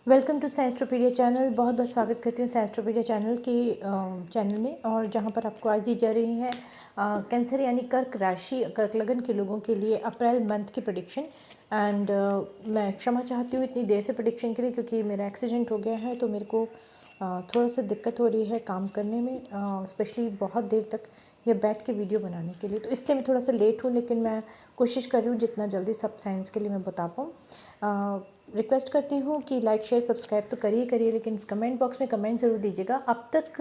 Welcome to Scientopedia channel. बहुत बहुत स्वागत करती हूँ साइंसटोपीडिया चैनल के चैनल में। और जहाँ पर आपको आज दी जा रही है कैंसर यानी कर्क राशि, कर्क लगन के लोगों के लिए अप्रैल मंथ की प्रेडिक्शन। एंड मैं क्षमा चाहती हूँ इतनी देर से प्रेडिक्शन के लिए, क्योंकि मेरा एक्सीडेंट हो गया है तो मेरे को थोड़ा सा दिक्कत हो रही है काम करने में, स्पेशली बहुत देर तक ये बैठ के वीडियो बनाने के लिए। तो इसलिए मैं थोड़ा सा लेट हूँ, लेकिन मैं कोशिश कर रही हूँ जितना जल्दी सब साइंस के लिए मैं बता पाऊँ। रिक्वेस्ट करती हूँ कि लाइक शेयर सब्सक्राइब तो करिए, लेकिन कमेंट बॉक्स में कमेंट ज़रूर दीजिएगा। अब तक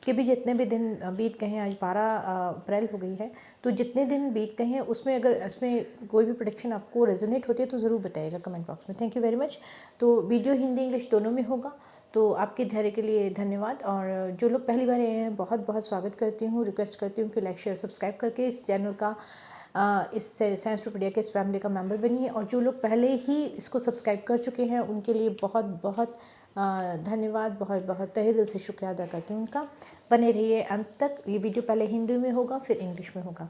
के भी जितने भी दिन बीत गए हैं, आज 12 अप्रैल हो गई है, तो जितने दिन बीत गए हैं उसमें अगर इसमें कोई भी प्रेडिक्शन आपको रेजोनेट होती है तो ज़रूर बताइएगा कमेंट बॉक्स में। Thank you very much. तो वीडियो हिंदी इंग्लिश दोनों में होगा, तो आपके धैर्य के लिए धन्यवाद। और जो लोग पहली बार आए हैं, बहुत बहुत स्वागत करती हूँ। रिक्वेस्ट करती हूँ कि लाइक शेयर सब्सक्राइब करके इस चैनल का इस साइंसटोपीडिया के इस फैमिली का मेंबर बनिए। और जो लोग पहले ही इसको सब्सक्राइब कर चुके हैं उनके लिए बहुत बहुत धन्यवाद, बहुत बहुत तहे दिल से शुक्रिया अदा करती हूँ उनका। बने रहिए अंत तक। ये वीडियो पहले हिंदी में होगा फिर इंग्लिश में होगा।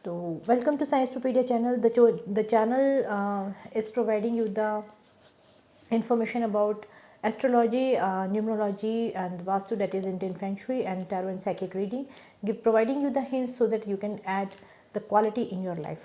तो welcome to Scientopedia channel. The channel is providing you the information about astrology, numerology and vastu, that is Indian feng shui, and tarot and psychic reading, providing you the hints so that you can add the quality in your life.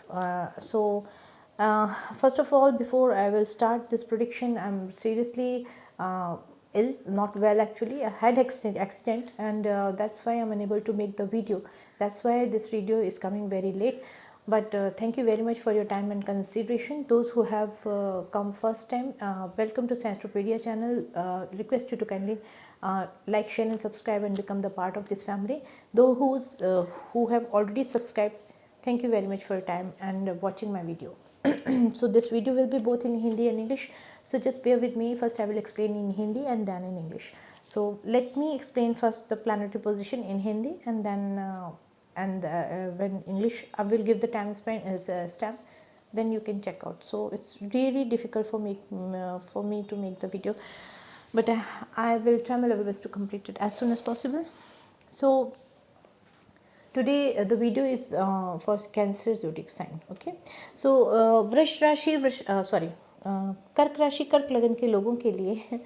First of all, before I will start this prediction, I'm seriously ill, not well actually. I had accident and that's why I'm unable to make the video. That's why this video is coming very late. But thank you very much for your time and consideration. Those who have come first time, welcome to Sanstropedia channel. Request you to kindly like, share and subscribe and become the part of this family. Those who have already subscribed, thank you very much for your time and watching my video. So this video will be both in Hindi and English, so just bear with me. First I will explain in Hindi and then in English. So let me explain first the planetary position in Hindi, and then when English I will give the time stamp, then you can check out. So it's really difficult for me to make the video, but I will try my level best to complete it as soon as possible. So today the video is for Cancer zodiac sign. Okay, so वृष राशि कर्क राशि, कर्क लगन के लोगों के लिए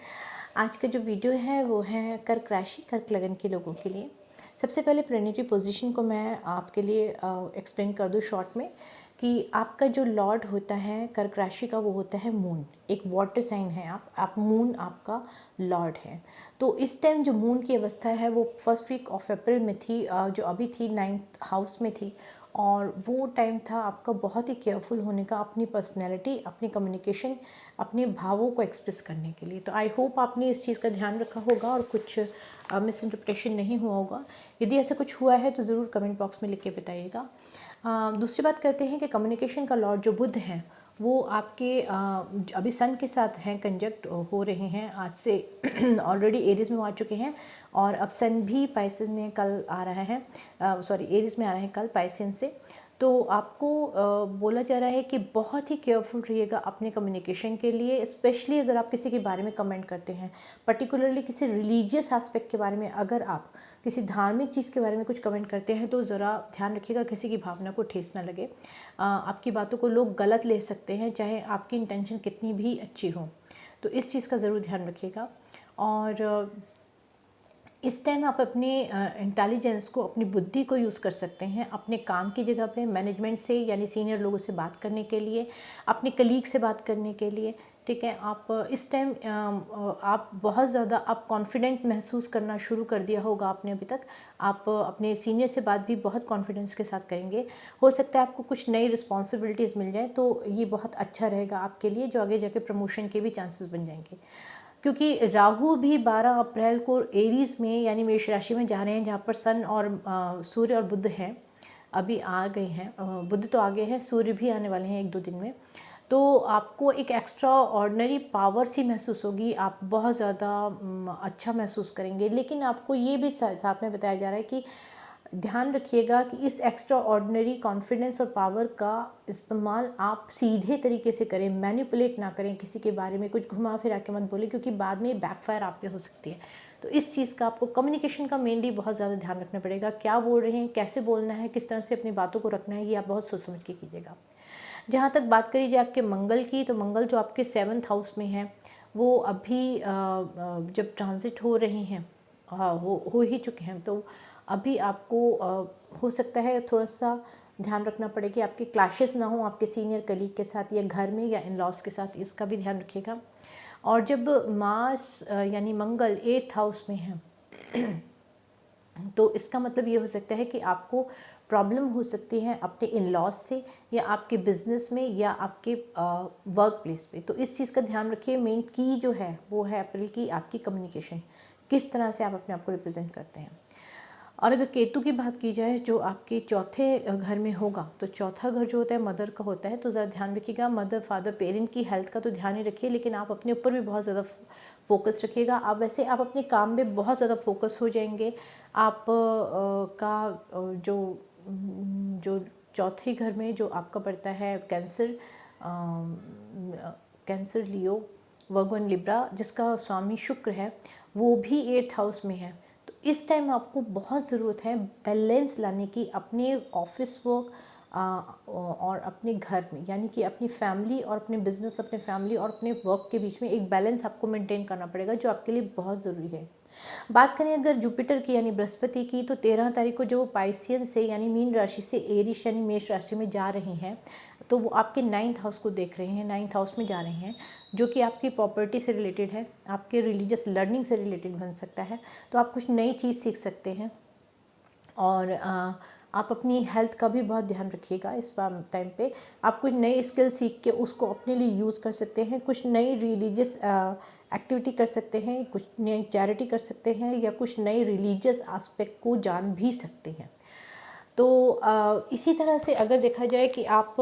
आज का जो वीडियो है वो है कर्क राशि, कर्क लगन के लोगों के लिए। सबसे पहले प्लैनेटरी पोजीशन को मैं आपके लिए एक्सप्लेन कर दूँ शॉर्ट में, कि आपका जो लॉर्ड होता है कर्क राशि का, वो होता है मून। एक वाटर साइन है आप मून आपका लॉर्ड है। तो इस टाइम जो मून की अवस्था है वो फर्स्ट वीक ऑफ अप्रैल में थी, जो अभी थी 9th हाउस में थी। और वो टाइम था आपका बहुत ही केयरफुल होने का, अपनी पर्सनैलिटी, अपनी कम्युनिकेशन, अपने भावों को एक्सप्रेस करने के लिए। तो आई होप आपने इस चीज़ का ध्यान रखा होगा और कुछ मिस इंटरप्रिटेशन नहीं हुआ होगा। यदि ऐसा कुछ हुआ है तो ज़रूर कमेंट बॉक्स में लिख के बताइएगा। दूसरी बात करते हैं कि कम्युनिकेशन का लॉर्ड जो बुध हैं, वो आपके अभी सन के साथ हैं, कंजक्ट हो रहे हैं आज से ऑलरेडी एरीज में आ चुके हैं। और अब सन भी पाइसेस में कल आ रहा है, एरीज में आ रहे हैं कल पाइसियन से। तो आपको बोला जा रहा है कि बहुत ही केयरफुल रहिएगा अपने कम्युनिकेशन के लिए, स्पेशली अगर आप किसी के बारे में कमेंट करते हैं, पर्टिकुलरली किसी रिलीजियस एस्पेक्ट के बारे में। अगर आप किसी धार्मिक चीज़ के बारे में कुछ कमेंट करते हैं तो ज़रा ध्यान रखिएगा किसी की भावना को ठेस ना लगे। आपकी बातों को लोग गलत ले सकते हैं, चाहे आपकी इंटेंशन कितनी भी अच्छी हो। तो इस चीज़ का ज़रूर ध्यान रखिएगा। और इस टाइम आप अपने इंटेलिजेंस को, अपनी बुद्धि को यूज़ कर सकते हैं अपने काम की जगह पे, मैनेजमेंट से यानी सीनियर लोगों से बात करने के लिए, अपने कलीग से बात करने के लिए। ठीक है, आप इस टाइम आप बहुत ज़्यादा आप कॉन्फिडेंट महसूस करना शुरू कर दिया होगा आपने अभी तक। आप अपने सीनियर से बात भी बहुत कॉन्फिडेंस के साथ करेंगे। हो सकता है आपको कुछ नई रिस्पॉन्सिबिलिटीज़ मिल जाए, तो ये बहुत अच्छा रहेगा आपके लिए, जो आगे जाके प्रमोशन के भी चांसेस बन जाएंगे। क्योंकि राहु भी 12 अप्रैल को एरीज में यानी मेष राशि में जा रहे हैं, जहाँ पर सन और सूर्य और बुध हैं, अभी आ गए हैं। बुध तो आ गए हैं, सूर्य भी आने वाले हैं 1-2 दिन में। तो आपको एक एक्स्ट्रा ऑर्डिनरी पावर सी महसूस होगी, आप बहुत ज़्यादा अच्छा महसूस करेंगे। लेकिन आपको ये भी साथ में बताया जा रहा है कि ध्यान रखिएगा कि इस एक्स्ट्रा ऑर्डिनरी कॉन्फिडेंस और पावर का इस्तेमाल आप सीधे तरीके से करें, मैनिपुलेट ना करें, किसी के बारे में कुछ घुमा फिरा के मत बोलें, क्योंकि बाद में बैकफायर आप पे हो सकती है। तो इस चीज़ का आपको कम्युनिकेशन का मेनली बहुत ज़्यादा ध्यान रखना पड़ेगा। क्या बोल रहे हैं, कैसे बोलना है, किस तरह से अपनी बातों को रखना है, ये आप बहुत सोच समझ के कीजिएगा। जहाँ तक बात करी जाए आपके मंगल की, तो मंगल जो आपके 7th हाउस में है, वो अभी जब ट्रांजिट हो रहे हैं, हो ही चुके हैं, तो अभी आपको हो सकता है थोड़ा सा ध्यान रखना पड़े कि आपके क्लैशेस ना हो आपके सीनियर कलीग के साथ या घर में या इन लॉज के साथ, इसका भी ध्यान रखिएगा। और जब मार्स यानी मंगल 8th हाउस में है तो इसका मतलब ये हो सकता है कि आपको प्रॉब्लम हो सकती है अपने इन लॉज से, या आपके बिजनेस में, या आपके वर्क प्लेस पे। तो इस चीज़ का ध्यान रखिए। मेन की जो है वो है अप्रैल की आपकी कम्युनिकेशन, किस तरह से आप अपने आप को रिप्रेजेंट करते हैं। और अगर केतु की बात की जाए जो आपके चौथे घर में होगा, तो चौथा घर जो होता है मदर का होता है, तो ज़रा ध्यान रखिएगा मदर फादर पेरेंट की हेल्थ का तो ध्यान ही रखिए, लेकिन आप अपने ऊपर भी बहुत ज़्यादा फोकस रखिएगा। आप वैसे आप अपने काम में बहुत ज़्यादा फोकस हो जाएंगे। आप जो जो चौथे घर में जो आपका पड़ता है कैंसर, कैंसर, लियो, वर्गो, लिब्रा, जिसका स्वामी शुक्र है, वो भी 8th हाउस में है। तो इस टाइम आपको बहुत ज़रूरत है बैलेंस लाने की अपने ऑफिस वर्क और अपने घर में, यानी कि अपनी फैमिली और अपने बिजनेस, अपने फैमिली और अपने वर्क के बीच में एक बैलेंस आपको मेंटेन करना पड़ेगा, जो आपके लिए बहुत ज़रूरी है। बात करें अगर जुपिटर की यानी बृहस्पति की, तो 13 तारीख को जो पाइसियन से यानी मीन राशि से एरिश यानी मेष राशि में जा रहे हैं, तो वो आपके 9th हाउस को देख रहे हैं, 9th हाउस में जा रहे हैं, जो कि आपकी प्रॉपर्टी से रिलेटेड है, आपके रिलीजियस लर्निंग से रिलेटेड बन सकता है। तो आप कुछ नई चीज़ सीख सकते हैं। और आप अपनी हेल्थ का भी बहुत ध्यान रखिएगा इस टाइम पे। आप कुछ नई स्किल सीख के उसको अपने लिए यूज़ कर सकते हैं, कुछ नई रिलीजियस एक्टिविटी कर सकते हैं, कुछ नई चैरिटी कर सकते हैं, या कुछ नए रिलीजियस एस्पेक्ट को जान भी सकते हैं। तो इसी तरह से अगर देखा जाए कि आप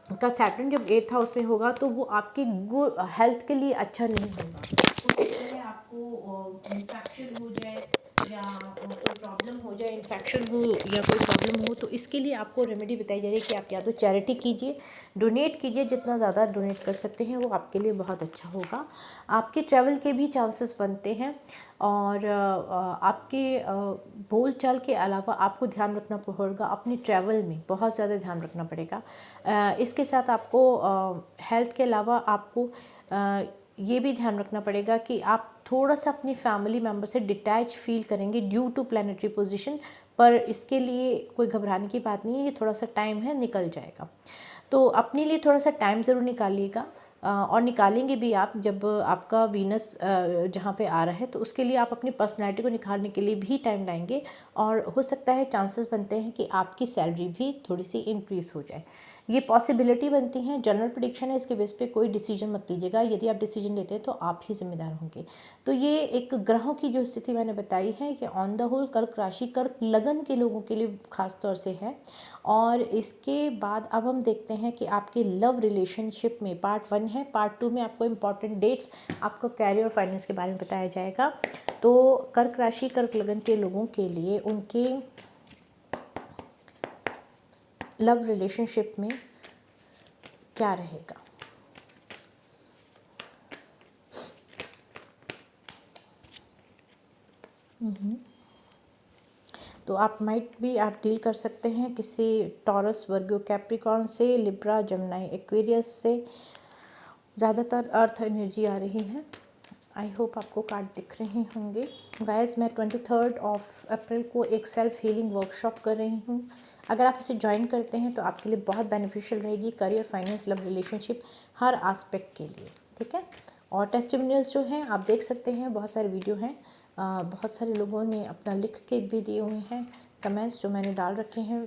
का सैटर्न जब 8th हाउस में होगा, तो वो आपके हेल्थ के लिए अच्छा नहीं होगा। तो इसमें आपको इन्फेक्शन हो जाए, या कोई प्रॉब्लम हो जाए, इन्फेक्शन हो या कोई प्रॉब्लम हो, तो इसके लिए आपको रेमेडी बताई जा रही है कि आप या तो चैरिटी कीजिए, डोनेट कीजिए, जितना ज़्यादा डोनेट कर सकते हैं वो आपके लिए बहुत अच्छा होगा। आपके ट्रैवल के भी चांसेस बनते हैं, और आपके बोलचाल के अलावा आपको ध्यान रखना पड़ेगा, अपनी ट्रैवल में बहुत ज़्यादा ध्यान रखना पड़ेगा। इसके साथ आपको हेल्थ के अलावा आपको ये भी ध्यान रखना पड़ेगा कि आप थोड़ा सा अपनी फैमिली मेम्बर से डिटैच फील करेंगे ड्यू टू प्लानिटरी पोजीशन, पर इसके लिए कोई घबराने की बात नहीं है, ये थोड़ा सा टाइम है, निकल जाएगा। तो अपने लिए थोड़ा सा टाइम ज़रूर निकालिएगा, और निकालेंगे भी आप जब आपका वीनस जहाँ पे आ रहा है, तो उसके लिए आप अपनी पर्सनैलिटी को निखारने के लिए भी टाइम लाएंगे, और हो सकता है चांसेस बनते हैं कि आपकी सैलरी भी थोड़ी सी इंक्रीज़ हो जाए। ये पॉसिबिलिटी बनती हैं, जनरल प्रेडिक्शन है, इसके बेस पे कोई डिसीजन मत लीजिएगा। यदि आप डिसीजन लेते हैं तो आप ही जिम्मेदार होंगे। तो ये एक ग्रहों की जो स्थिति मैंने बताई है कि ऑन द होल कर्क राशि, कर्क लगन के लोगों के लिए खास तौर से है। और इसके बाद अब हम देखते हैं कि आपके लव रिलेशनशिप में पार्ट 1 है, पार्ट 2 में आपको इम्पॉर्टेंट डेट्स, आपको कैरियर और फाइनेंस के बारे में बताया जाएगा। तो कर्क राशि कर्क लगन के लोगों के लिए उनके लव रिलेशनशिप में क्या रहेगा। तो आप आप डील कर सकते हैं किसी टॉरस, वर्गो, कैप्रिकॉर्न से, लिब्रा, जमनाई, एक्वेरियस से। ज़्यादातर अर्थ एनर्जी आ रही है। आई होप आपको कार्ड दिख रहे होंगे। गाइस, मैं 23 अप्रैल को एक सेल्फ हीलिंग वर्कशॉप कर रही हूँ। अगर आप इसे ज्वाइन करते हैं तो आपके लिए बहुत बेनिफिशियल रहेगी, करियर, फाइनेंस, लव, रिलेशनशिप, हर एस्पेक्ट के लिए, ठीक है। और टेस्टिमोनियल्स जो हैं आप देख सकते हैं, बहुत सारे वीडियो हैं, बहुत सारे लोगों ने अपना लिख के भी दिए हुए हैं कमेंट्स जो मैंने डाल रखे हैं,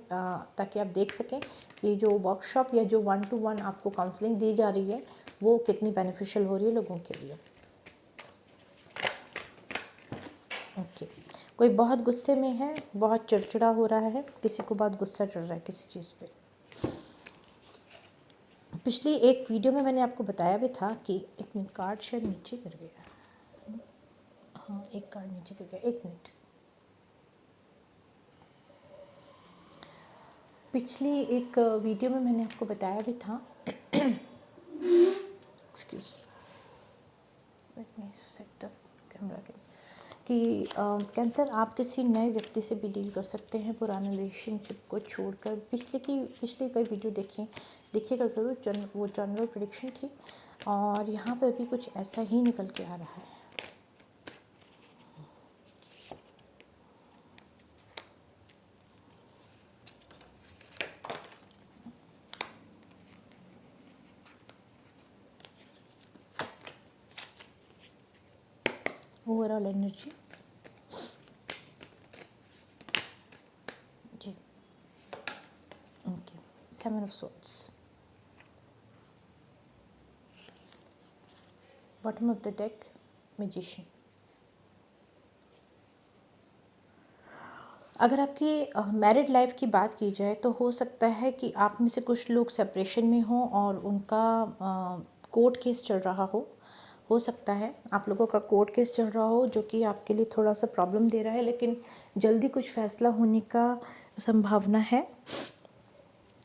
ताकि आप देख सकें कि जो वर्कशॉप या जो 1-to-1 आपको काउंसलिंग दी जा रही है वो कितनी बेनिफिशियल हो रही है लोगों के लिए। ओके, कोई बहुत गुस्से में है, बहुत चिड़चिड़ा हो रहा है, किसी को बहुत गुस्सा चढ़ रहा है किसी चीज़ पे। पिछली एक वीडियो में मैंने आपको बताया भी था कि एक मिनट, कार्ड शायद नीचे गिर गया। हाँ, एक कार्ड नीचे गिर गया, एक मिनट। पिछली एक वीडियो में मैंने आपको बताया भी था एक्सक्यूज कैमरा कि कैंसर आप किसी नए व्यक्ति से भी डील कर सकते हैं पुराने रिलेशनशिप को छोड़कर। पिछले कई वीडियो देखिएगा ज़रूर, वो जनरल प्रेडिक्शन थी। और यहाँ पे भी कुछ ऐसा ही निकल के आ रहा है। ओवरऑल एनर्जी जी, okay, 7 of swords, bottom of the deck magician. अगर आपकी मैरिड लाइफ की बात की जाए तो हो सकता है कि आप में से कुछ लोग सेपरेशन में हों और उनका कोर्ट केस चल रहा हो सकता है आप लोगों का कोर्ट केस चल रहा हो जो कि आपके लिए थोड़ा सा प्रॉब्लम दे रहा है, लेकिन जल्दी कुछ फैसला होने का संभावना है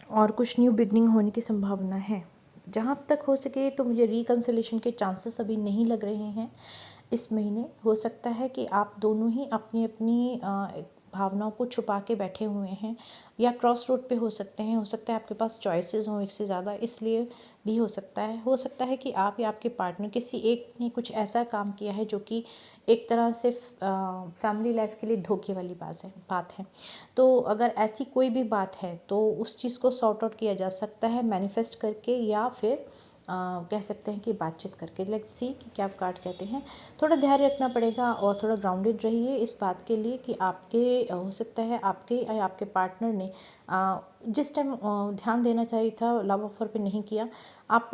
और कुछ न्यू बिगनिंग होने की संभावना है। जहाँ तक हो सके तो मुझे रिकन्सिलेशन के चांसेस अभी नहीं लग रहे हैं इस महीने। हो सकता है कि आप दोनों ही अपनी अपनी भावनाओं को छुपा के बैठे हुए हैं या क्रॉस रोड पे हो सकते हैं। हो सकता है आपके पास चॉइसेस हों एक से ज़्यादा, इसलिए भी हो सकता है कि आप या आपके पार्टनर किसी एक ने कुछ ऐसा काम किया है जो कि एक तरह से फैमिली लाइफ के लिए धोखे वाली बात है। तो अगर ऐसी कोई भी बात है तो उस चीज़ को सॉर्ट आउट किया जा सकता है मैनिफेस्ट करके या फिर कह सकते हैं कि बातचीत करके। लेट्स सी कि क्या कार्ड कहते हैं। थोड़ा धैर्य रखना पड़ेगा और थोड़ा ग्राउंडेड रहिए इस बात के लिए कि आपके हो सकता है आपके या आपके पार्टनर ने जिस टाइम ध्यान देना चाहिए था लव ऑफर पे नहीं किया। आप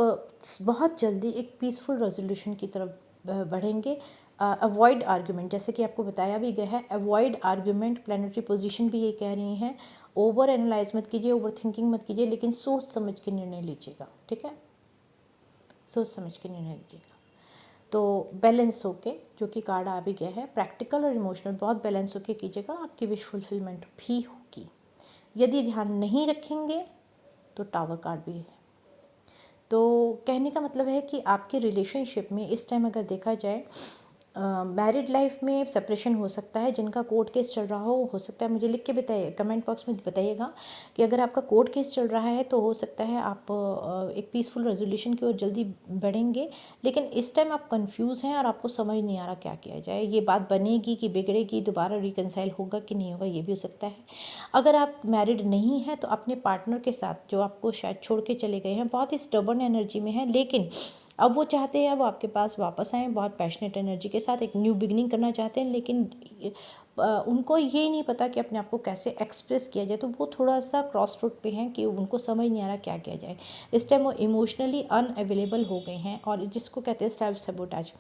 बहुत जल्दी एक पीसफुल रेजोल्यूशन की तरफ बढ़ेंगे। अवॉइड आर्ग्यूमेंट, जैसे कि आपको बताया भी गया है, अवॉइड आर्ग्यूमेंट। प्लानिटरी पोजीशन भी ये कह रही हैं। ओवर एनालाइज मत कीजिए, ओवर थिंकिंग मत कीजिए, लेकिन सोच समझ के निर्णय लीजिएगा। ठीक है, सोच समझ के निर्णय लीजिएगा। तो बैलेंस होके, जो कि कार्ड आ भी गया है, प्रैक्टिकल और इमोशनल बहुत बैलेंस होके कीजिएगा, आपकी विश फुलफिलमेंट भी होगी। यदि ध्यान नहीं रखेंगे तो टावर कार्ड भी है। तो कहने का मतलब है कि आपके रिलेशनशिप में इस टाइम अगर देखा जाए मैरिड लाइफ में सेपरेशन हो सकता है। जिनका कोर्ट केस चल रहा हो सकता है मुझे लिख के बताइए, कमेंट बॉक्स में बताइएगा कि अगर आपका कोर्ट केस चल रहा है तो हो सकता है आप एक पीसफुल रेजोल्यूशन की ओर जल्दी बढ़ेंगे। लेकिन इस टाइम आप कंफ्यूज हैं और आपको समझ नहीं आ रहा क्या किया जाए। ये बात बनेगी कि बिगड़ेगी, दोबारा रिकनसाइल होगा कि नहीं होगा, ये भी हो सकता है। अगर आप मैरिड नहीं हैं तो अपने पार्टनर के साथ जो आपको शायद छोड़ के चले गए हैं, बहुत ही स्टबर्न एनर्जी में है, लेकिन अब वो चाहते हैं वो आपके पास वापस आएँ बहुत पैशनेट एनर्जी के साथ, एक न्यू बिगनिंग करना चाहते हैं। लेकिन उनको ये नहीं पता कि अपने आप को कैसे एक्सप्रेस किया जाए। तो वो थोड़ा सा क्रॉस रोड पे हैं कि उनको समझ नहीं आ रहा क्या किया जाए। इस टाइम वो इमोशनली अनअवेलेबल हो गए हैं और जिसको कहते हैं सेल्फ सबोटाज।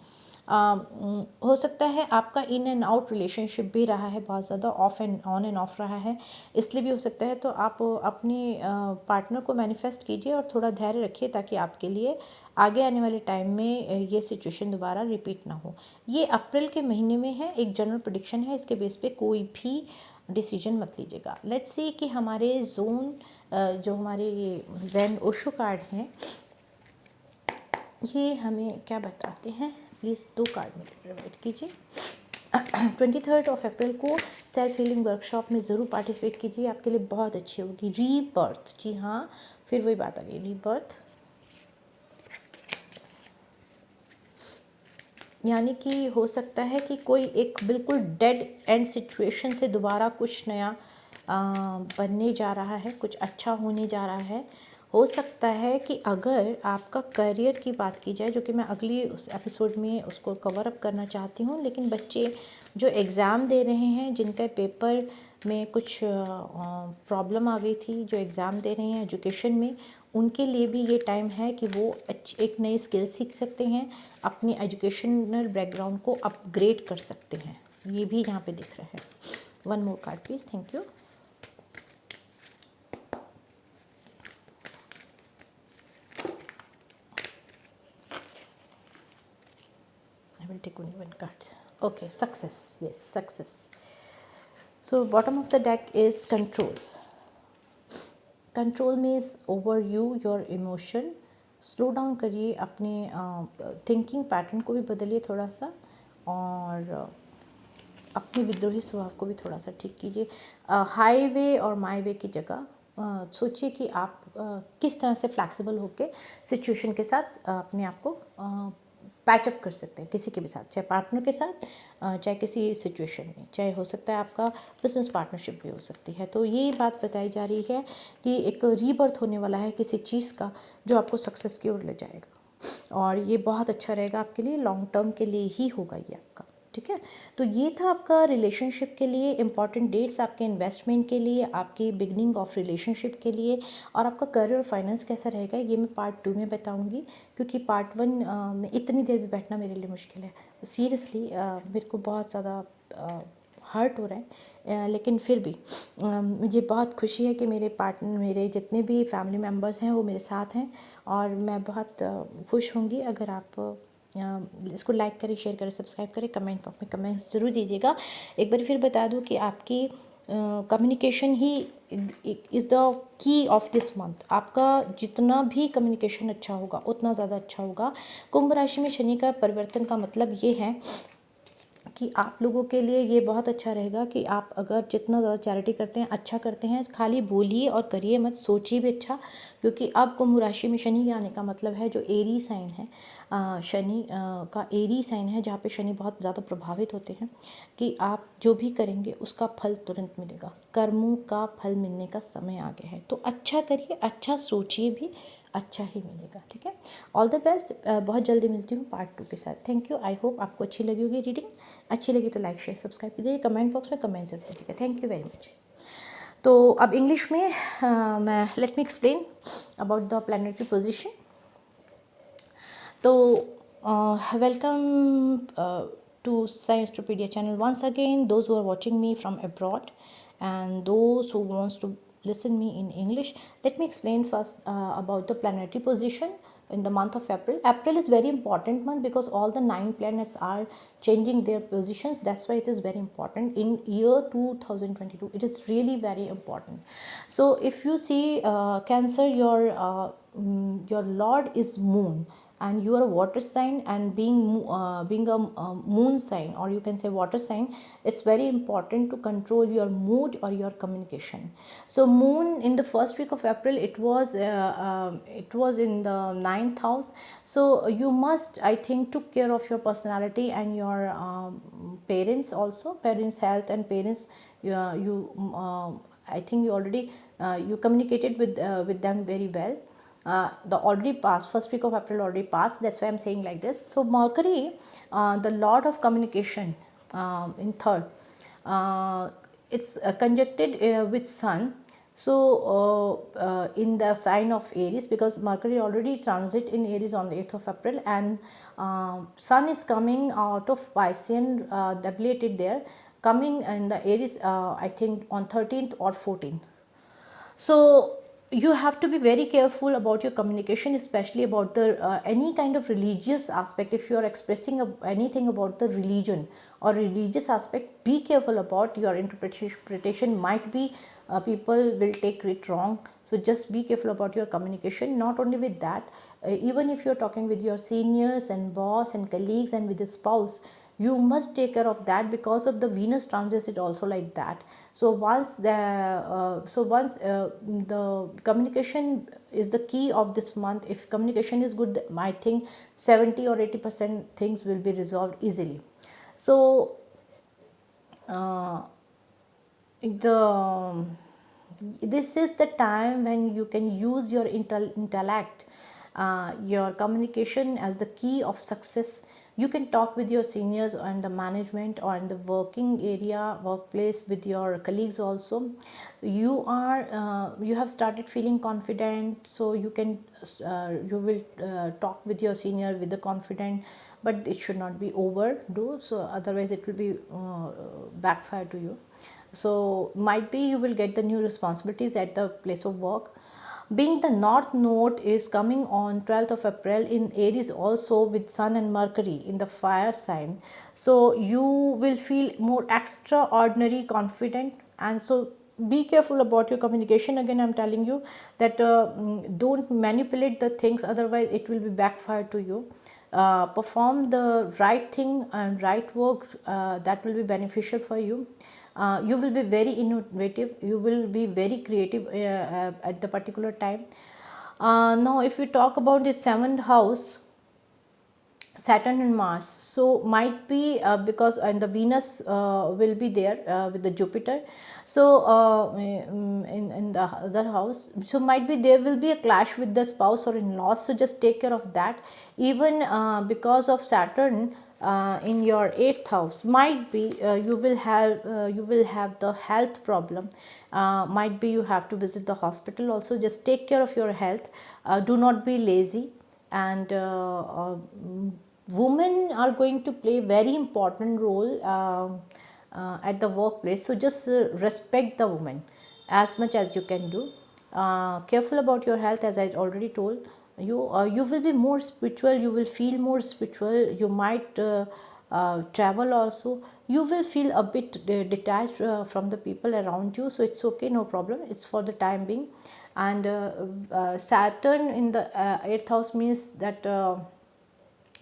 हो सकता है आपका इन एंड आउट रिलेशनशिप भी रहा है, बहुत ज़्यादा of and on end of रहा है, इसलिए भी हो सकता है। तो आप अपने पार्टनर को मैनिफेस्ट कीजिए और थोड़ा धैर्य रखिए ताकि आपके लिए आगे आने वाले टाइम में ये सिचुएशन दोबारा रिपीट ना हो। ये अप्रैल के महीने में है, एक जनरल प्रेडिक्शन है, इसके बेस पे कोई भी डिसीजन मत लीजिएगा। लेट्स सी कि हमारे जोन जो हमारे ये जैन ओशो कार्ड हैं ये हमें क्या बताते हैं, प्लीज़ 2 कार्ड में प्रोवाइड कीजिए। 23 अप्रैल को सेल्फ हीलिंग वर्कशॉप में ज़रूर पार्टिसिपेट कीजिए, आपके लिए बहुत अच्छी होगी। रीबर्थ, जी हाँ, फिर वही बात आ गई, रीबर्थ यानी कि हो सकता है कि कोई एक बिल्कुल डेड एंड सिचुएशन से दोबारा कुछ नया बनने जा रहा है, कुछ अच्छा होने जा रहा है। हो सकता है कि अगर आपका करियर की बात की जाए, जो कि मैं अगली उस एपिसोड में उसको कवर अप करना चाहती हूँ, लेकिन बच्चे जो एग्ज़ाम दे रहे हैं, जिनका पेपर में कुछ प्रॉब्लम आ गई थी, जो एग्ज़ाम दे रहे हैं एजुकेशन में, उनके लिए भी ये टाइम है कि वो एक नई स्किल सीख सकते हैं, अपनी एजुकेशनल बैकग्राउंड को अपग्रेड कर सकते हैं। ये भी यहाँ पे दिख रहा है। 1 more card please, thank you. I will take only 1 card. Okay, success. Yes, success. So bottom of the deck is control. Control means over you, your emotion. Slow down करिए, अपने थिंकिंग पैटर्न को भी बदलिए थोड़ा सा, और अपने विद्रोही स्वभाव को भी थोड़ा सा ठीक कीजिए। हाईवे और माई वे की जगह सोचिए कि आप किस तरह से फ्लैक्सिबल होकर सिचुएशन के साथ अपने आप को पैचअप कर सकते हैं, किसी के भी साथ, चाहे पार्टनर के साथ, चाहे किसी सिचुएशन में, चाहे हो सकता है आपका बिजनेस पार्टनरशिप भी हो सकती है। तो ये बात बताई जा रही है कि एक रीबर्थ होने वाला है किसी चीज़ का, जो आपको सक्सेस की ओर ले जाएगा, और ये बहुत अच्छा रहेगा आपके लिए, लॉन्ग टर्म के लिए ही होगा ये आपका। ठीक है, तो ये था आपका रिलेशनशिप के लिए इंपॉर्टेंट डेट्स, आपके इन्वेस्टमेंट के लिए, आपकी बिगनिंग ऑफ रिलेशनशिप के लिए, और आपका करियर और फाइनेंस कैसा रहेगा ये मैं पार्ट 2 में बताऊंगी, क्योंकि पार्ट 1 में इतनी देर भी बैठना मेरे लिए मुश्किल है। सीरियसली मेरे को बहुत ज़्यादा हर्ट हो रहा है, लेकिन फिर भी मुझे बहुत खुशी है कि मेरे पार्टनर, मेरे जितने भी फैमिली मेम्बर्स हैं वो मेरे साथ हैं, और मैं बहुत खुश होंगी अगर आप इसको लाइक करें, शेयर करें, सब्सक्राइब करें, कमेंट बॉक्स में कमेंट्स ज़रूर दीजिएगा। एक बार फिर बता दूं कि आपकी communication he is the key of this month. आपका जितना भी कम्युनिकेशन अच्छा होगा उतना ज़्यादा अच्छा होगा। कुंभ राशि में शनि का परिवर्तन का मतलब ये है कि आप लोगों के लिए ये बहुत अच्छा रहेगा कि आप अगर जितना ज़्यादा चैरिटी करते हैं, अच्छा करते हैं, खाली बोलिए और करिए मत, सोचिए भी अच्छा, क्योंकि अब कुंभ राशि में शनि आने का मतलब है जो एरी साइन है, शनि का एरी साइन है, जहाँ पे शनि बहुत ज़्यादा प्रभावित होते हैं, कि आप जो भी करेंगे उसका फल तुरंत मिलेगा, कर्मों का फल मिलने का समय आ गया है। तो अच्छा करिए, अच्छा सोचिए भी, अच्छा ही मिलेगा। ठीक है, ऑल द बेस्ट। बहुत जल्दी मिलती हूँ पार्ट 2 के साथ। थैंक यू, आई होप आपको अच्छी लगी होगी रीडिंग। अच्छी लगी तो लाइक शेयर सब्सक्राइब कीजिए, कमेंट बॉक्स में कमेंट जरूर दीजिएगा। Thank you very much. तो अब इंग्लिश में मैं let me explain about the planetary position. तो welcome to Sciencepedia channel once again, those who are watching me from abroad and those who wants to listen me in English. Let me explain first about the planetary position in the month of April. April is very important month because all the 9 planets are changing their positions. That's why it is very important in year 2022. It is really very important. So if you see Cancer, your Lord is Moon, and you are a water sign, and being a moon sign, or you can say water sign, it's very important to control your mood or your communication. So moon in the first week of April, it was in the 9th house. So you must, I think, took care of your personality and your parents also, parents health and parents, I think you already you communicated with them very well. The already passed, first week of April already passed, that's why I'm saying like this. So Mercury, the lord of communication, in third, it's conjuncted with Sun. So in the sign of Aries, because Mercury already transit in Aries on the 8th of April, and Sun is coming out of Piscean, deviated there, coming in the Aries, I think on 13th or 14th. So you have to be very careful about your communication, especially about the any kind of religious aspect. If you are expressing anything about the religion or religious aspect, be careful about your interpretation. Might be people will take it wrong. So just be careful about your communication. Not only with that, even if you're talking with your seniors and boss and colleagues and with the spouse, you must take care of that, because of the Venus transit also like that. So once the communication is the key of this month. If communication is good, I think 70 or 80% things will be resolved easily. So this is the time when you can use your intellect, your communication as the key of success. You can talk with your seniors and the management, or in the working area, workplace, with your colleagues also. You have started feeling confident, so you can you will talk with your senior with the confident, but it should not be overdo, so otherwise it will be backfire to you. So might be you will get the new responsibilities at the place of work. Being the North Node is coming on 12th of April in Aries also, with Sun and Mercury in the fire sign. So you will feel more extraordinary confident, and so be careful about your communication. Again, I'm telling you that don't manipulate the things, otherwise it will be backfire to you. Perform the right thing and right work, that will be beneficial for you. You will be very innovative, you will be very creative at the particular time. Now if we talk about the seventh house, Saturn and Mars. So might be because and the Venus will be there with the Jupiter. So in the other house, so might be there will be a clash with the spouse or in-laws. So just take care of that. Even because of Saturn in your eighth house, might be you will have the health problem. Might be you have to visit the hospital. Also, just take care of your health. Do not be lazy and women are going to play very important role at the workplace. So just respect the woman as much as you can do. Careful about your health, as I already told you. You will be more spiritual, you will feel more spiritual, you might travel also. You will feel a bit detached from the people around you, so it's okay, no problem, it's for the time being. And Saturn in the eighth house means that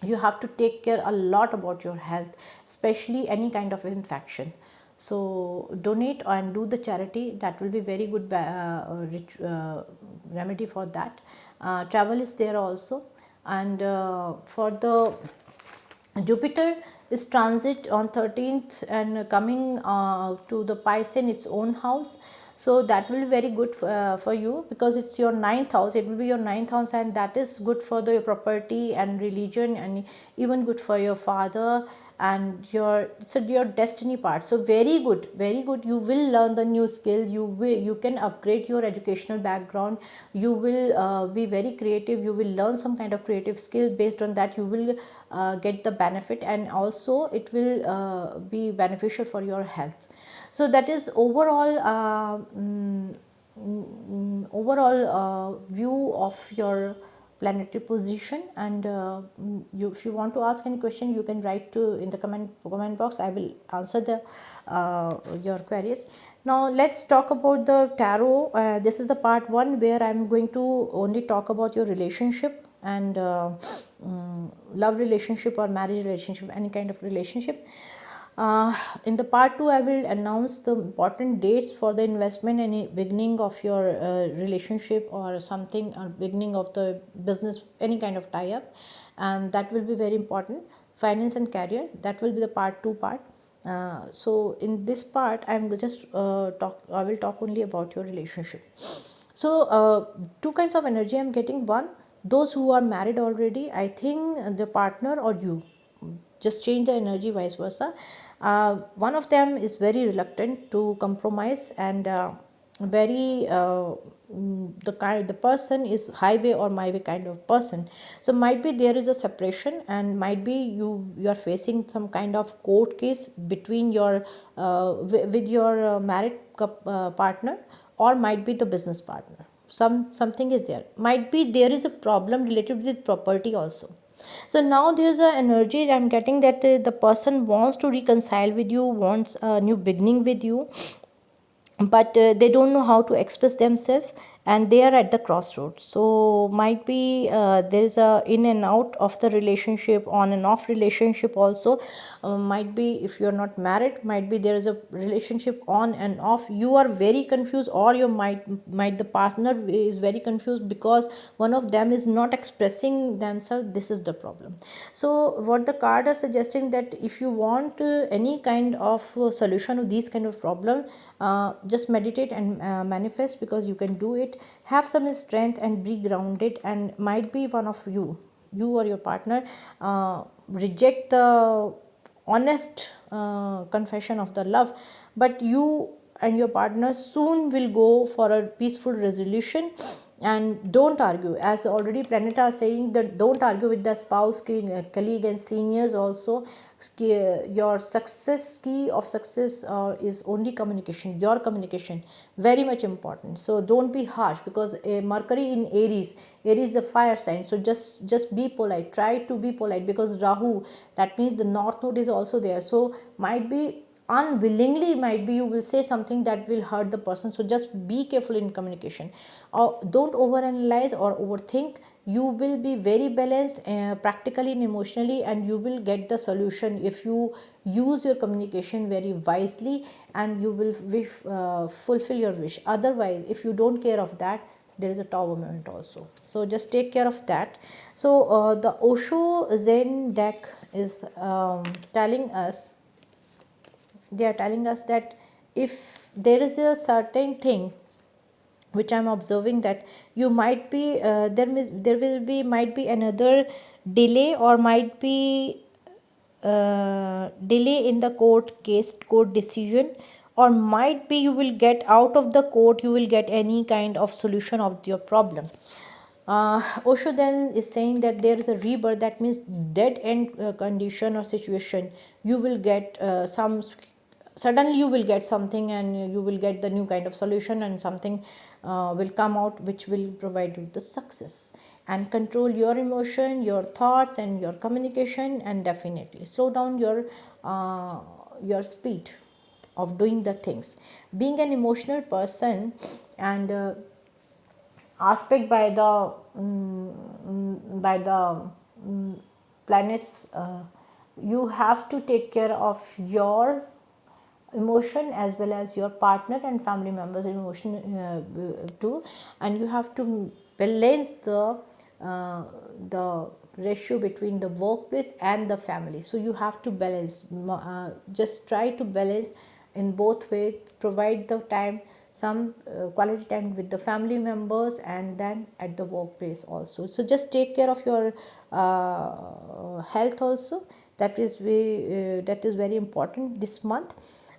you have to take care a lot about your health, especially any kind of infection. So donate and do the charity, that will be very good remedy for that. Travel is there also. And for the Jupiter is transit on 13th and coming to the Pisces, its own house. So that will be very good for you, because it's your ninth house. It will be your ninth house, and that is good for the property and religion, and even good for your father and your, so your destiny part. So very good, very good. You will learn the new skills, you can upgrade your educational background, you will be very creative, you will learn some kind of creative skill. Based on that, you will get the benefit, and also it will be beneficial for your health. So that is overall view of your planetary position. And if you want to ask any question, you can write to in the comment box. I will answer the your queries. Now let's talk about the tarot. This is the part 1, where I am going to only talk about your relationship and love relationship or marriage relationship, any kind of relationship. In the part 2, I will announce the important dates for the investment and beginning of your relationship or something, or beginning of the business, any kind of tie-up, and that will be very important. Finance and career, that will be the part 2 part. So in this part, I am just I will talk only about your relationship. So two kinds of energy I am getting. One, those who are married already, I think the partner or you, just change the energy, vice versa. One of them is very reluctant to compromise, and very the person is highway or my way kind of person. So might be there is a separation, and might be you are facing some kind of court case between your with your married partner, or might be the business partner. Something is there, might be there is a problem related with property also. So now there's a energy I'm getting, that the person wants to reconcile with you, wants a new beginning with you, but they don't know how to express themselves, and they are at the crossroads. So might be there's a in and out of the relationship, on and off relationship also. Might be if you're not married, might be there is a relationship on and off, you are very confused, or you might the partner is very confused because one of them is not expressing themselves. This is the problem. So what the card are suggesting, that if you want any kind of solution of these kind of problem, just meditate and manifest, because you can do it. Have some strength and be grounded, and might be one of you or your partner reject the honest confession of the love, but you and your partner soon will go for a peaceful resolution. And don't argue, as already planet are saying, that don't argue with the spouse, colleague and seniors also. Your success, key of success is only communication, your communication, very much important. So don't be harsh, because Mercury in Aries is a fire sign. So just be polite, try to be polite, because Rahu, that means the north node is also there. So might be unwillingly, might be you will say something that will hurt the person. So just be careful in communication, or don't overanalyze or overthink. You will be very balanced, practically and emotionally, and you will get the solution if you use your communication very wisely, and you will fulfill your wish. Otherwise, if you don't care of that, there is a tower moment also. So just take care of that. So the Osho Zen deck is telling us, they are telling us that if there is a certain thing which I am observing, that you might be there will be, might be another delay, or might be delay in the court case, court decision, or might be you will get out of the court, you will get any kind of solution of your problem. Osho then is saying that there is a rebirth, that means dead end condition or situation. You will get suddenly you will get something, and you will get the new kind of solution, and something will come out which will provide you the success. And control your emotion, your thoughts, and your communication, and definitely slow down your speed of doing the things. Being an emotional person, and aspect by the planets, you have to take care of your emotion as well as your partner and family members emotion too, and you have to balance the ratio between the workplace and the family. So you have to balance, just try to balance in both ways, provide the time, some quality time with the family members, and then at the workplace also. So just take care of your health also. That is very important this month.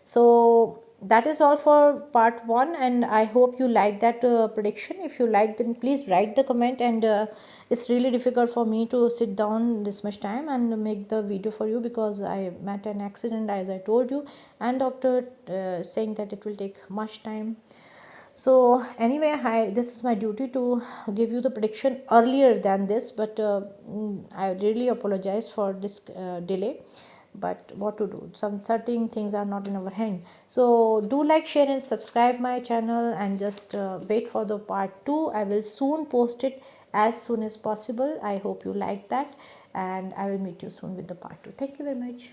So that is all for part 1, and I hope you like that prediction. If you like, then please write the comment, and it's really difficult for me to sit down this much time and make the video for you, because I met an accident, as I told you, and doctor saying that it will take much time. So anyway, this is my duty to give you the prediction earlier than this, but I really apologize for this delay. But what to do, some certain things are not in our hand. So do like, share, and subscribe my channel, and just wait for the part 2. I will soon post it as soon as possible. I hope you like that, and I will meet you soon with the part 2. Thank you very much.